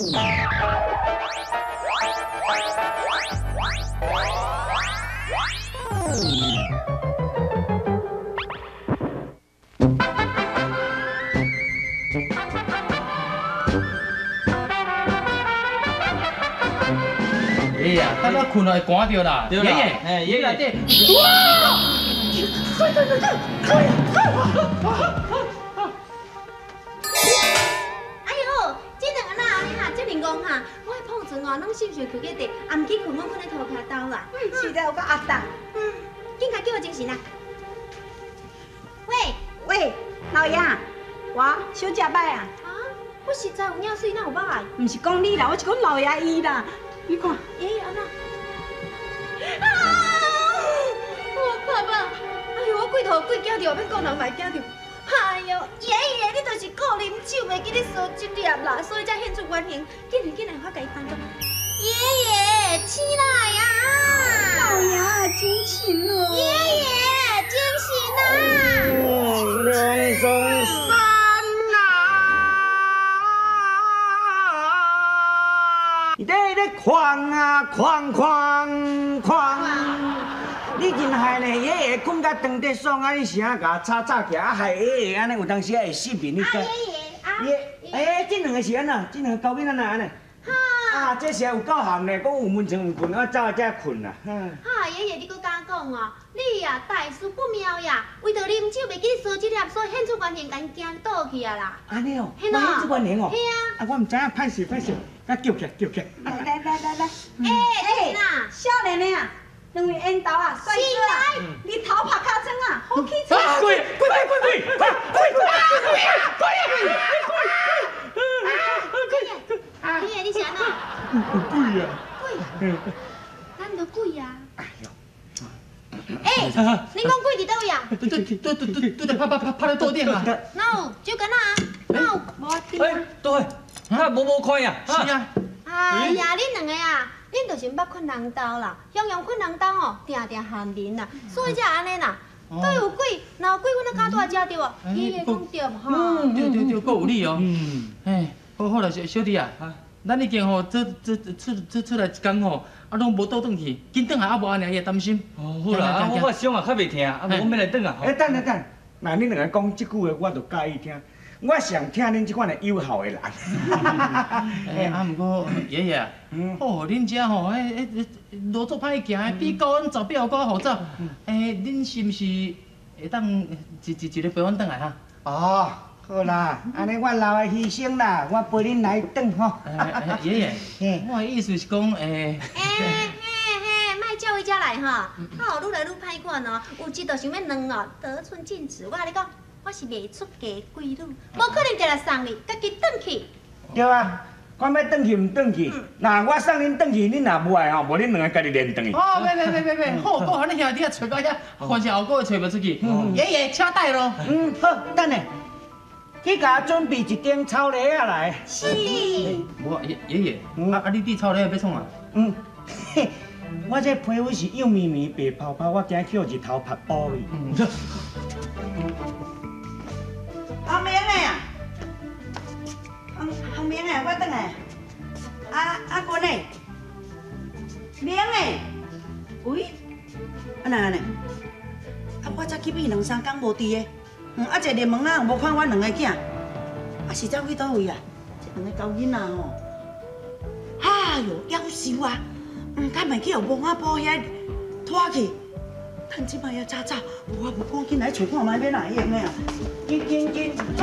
爷爷，等我困了会赶着啦。爷爷，哎，爷爷，哇！快！哎呦，这两个哪你哈，这灵光哈，我的碰船哦，拢心碎去个地，也唔去困，我困在涂骹兜啦。实在有够压蛋。紧甲叫我精神啊！喂，老爷，我小食歹啊。啊，我实在有领水，哪有歹？唔是讲你啦，我是讲老爷伊啦。你看，爷爷安那？我爸爸，哎呦，我几头鬼惊着，要讲人袂惊着。哎呦，爷爷，你就是顾啉酒，袂记你烧一粒啦，所以才现出原形。紧来，我甲伊放做。爷爷，起来呀！老爷真亲哦。爷爷，精神啊！两生三啊！你在狂啊狂！你真害呢，爷爷困甲长得爽啊！你是啊甲吵起啊，害爷爷安尼有当时会失眠，你知？哎，这两个是安怎？这两个狗囡仔哪安尼？啊，这是有够咸呢，讲有蚊床有困，我走才困啦。哈，爷爷，你搁敢讲哦？你呀，大事不妙呀！为着啉酒，袂记你烧这粒，所以现出原形，甲因惊倒去啊啦。安尼哦，嘿喏，现出原形哦。嘿啊。啊，我唔知影，歹势，啊，叫起。来，哎，呐，少年的啊，两位缘投啊，帅哥啊，日头拍卡针啊，好气势。滚！爷爷，你是安怎？有鬼啊！鬼？咱着鬼啊！哎，你讲鬼伫倒位啊？对，拍咧桌顶啊！哪有？酒干啊？哪有？无滴。哎，对，啊，无看呀，是啊。哎呀，恁两个啊，恁就是捌困人兜啦，常困人兜哦，定喊人啦，所以才安尼啦。都有鬼，若有鬼，阮哪敢拄来食着哦？爷爷讲对无吼？对，够有理哦。哎，好啦，小弟啊，咱已经吼出来一工吼，啊，拢无倒转去，紧转来啊，无安尼也担心。哦，好啦，我伤也较袂疼，啊，无我要来转啊。哎，等，那恁两个讲即句话，我就介意听。我上听恁即款的友好的人。哎，啊，毋过爷爷，哦，恁遮吼，路足歹行，比高温走比后高好走。哎，恁是毋是会当一日陪阮转来哈？哦，好啦，安尼我老的牺牲啦，我陪恁来转吼。爷爷，我的意思是讲，莫叫伊遮来哈，好愈来愈歹看哦，有一就想要两哦，得寸进尺。我甲你讲。我是袂出家贵女，无可能过来送你，家己转去。对啊，我要转去唔转去，那我送恁转去，恁若无爱吼，无恁两个家己连转去。哦，别，好，我喊你兄弟啊，找到遐，反正后个月找袂出去。爷爷，请带咯。好，等下，去甲我准备一顶草梨仔来。是。无爷爷，你滴草梨要创啊？我这皮肤是幼绵绵、白泡泡，我惊捡日头晒爆去。红明的啊，红明的，我转来。阿君的，明的，喂，啊哪呢？我才去变两三工无伫的，啊一入门啊，无看阮两个囝，是走去倒位啊？这两个狗囡仔吼，哎哟，夭寿啊！敢袂去互无法保遐拖去？趁即摆要早，我无赶紧来找看卖要哪样的啊！紧！哎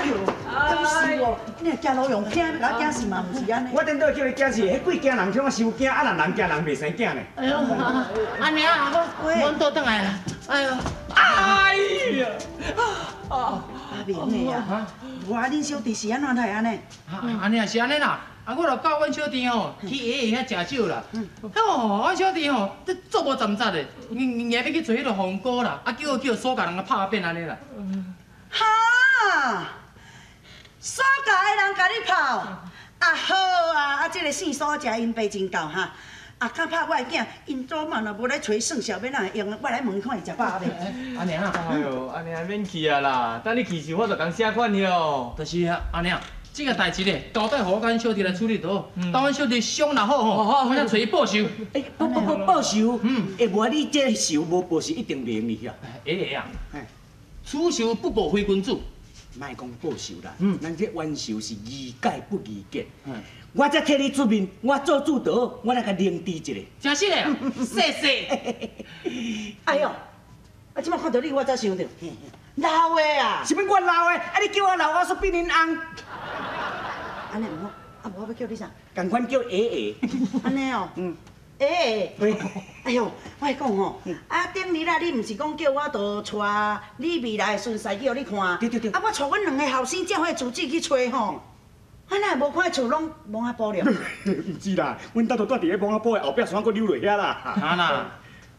呦，夭寿哦！你若惊老用惊，要甲我惊死嘛？毋是安尼。我顶倒叫伊惊死，迄鬼惊人叫我伤惊，啊人惊人袂生惊呢。哎呦，阿娘，我倒转来啦。哎呦，阿明的啊，我恁小弟是安怎来安尼？安尼也是安尼啦。啊，我著教阮小弟吼去爷爷遐食酒啦。哦，阮小弟吼，这做无站扎的，硬要去做迄个红果啦，啊叫锁甲人个拍扁安尼啦。哈，锁甲的人甲你泡，啊好啊，这个姓锁食因爸真够哈。啊，较怕我的囝，因早晚若无来找算数，要哪会用？我来问看伊食饱未？阿娘，哎呦，安尼免去啊啦，等你去时我就共写款了。就是啊，阿娘。这个代志咧，交代我阮小弟来处理到。当阮小弟伤若好吼，我才找伊报仇。报仇，会无你这仇无报仇一定袂用你晓。啊，此仇不报非君子。莫讲报仇啦，咱这冤仇是宜解不宜结。我才替你出面，我做主导，我来甲凝治一下。真是嘞，谢谢。哎呦，啊，即摆看到你，我才想到，老的啊！是要我老的？啊，你叫我老，我说比恁红。安尼唔好，啊，无我要叫你啥？共款叫爷。安尼哦，哎呦，我讲吼，啊，顶日啊，你唔是讲叫我到带你未来的顺婿叫你看？对。啊，我带阮两个后生才会自己去找吼。啊，哪会无看厝拢蒙啊布了？唔是啦，阮兜就住伫咧蒙阿埔的后壁山，搁溜落遐啦。啊啦，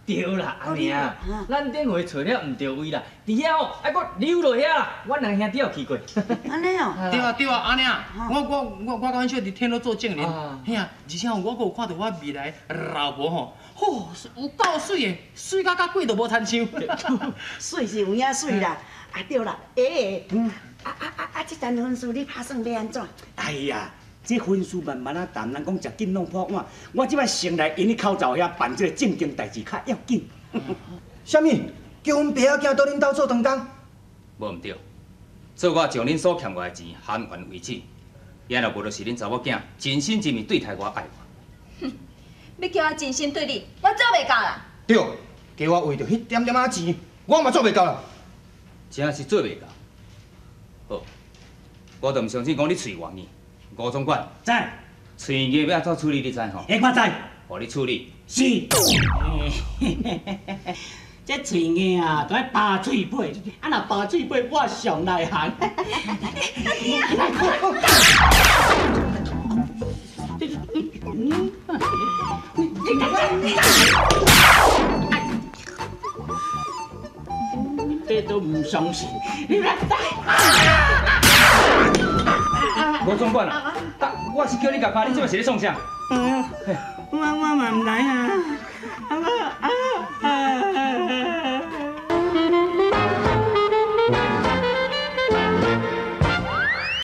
对啦，阿娘，咱顶回找了唔对位啦，伫遐哦，还搁溜落遐啦，阮两兄弟有去过。安尼哦。对啊，阿娘，我甲阮小弟天都做证人，嘿啊，而且我搁有看到我未来老婆吼，有够水的，水甲鬼都无参像。水是有影水啦，啊对啦，这单婚事你打算要安怎？哎呀，这婚事慢慢啊谈，咱讲食紧拢破碗。我即摆先来因你口罩遐办这个正经代志较要紧。啥物？叫阮爸仔囝到恁兜做长工？无唔对，做我将恁所欠我的钱还原为止。也若无就是恁查某囝真心真意对待我爱我。哼，要叫我真心对你，我做袂到啦。对，加我为着迄点点仔钱，我嘛做袂到啦。真是做袂到。好，我就唔相信讲你嘴冤呢。吴总管，知？嘴硬要怎处理你知吼？我知。互你处理。是。这嘴硬啊，都爱拔嘴尾，啊若拔嘴尾，我上内行。这都唔相信，你来吴总管啊，我是叫你甲拍，你即摆是咧创啥？我嘛唔来啊，